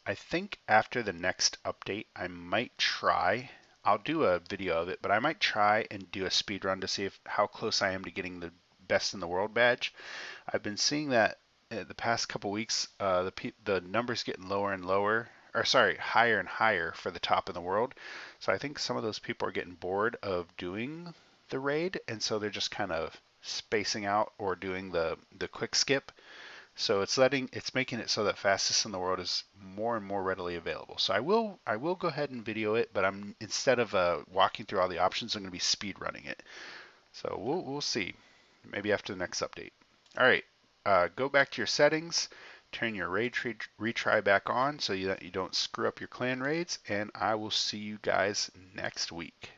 S1: I think after the next update I might try, I'll do a video of it, but I might try and do a speed run to see how close I am to getting the best in the world badge. I've been seeing that the past couple weeks the numbers getting lower and lower, or sorry, higher and higher for the top in the world. So I think some of those people are getting bored of doing the raid, and so they're just kind of spacing out or doing the quick skip. So it's making it so that fastest in the world is more and more readily available. So I will go ahead and video it, but I'm instead of walking through all the options, I'm going to be speed running it. So we'll see. Maybe after the next update. All right, go back to your settings, turn your raid retry back on so that you don't screw up your clan raids, and I will see you guys next week.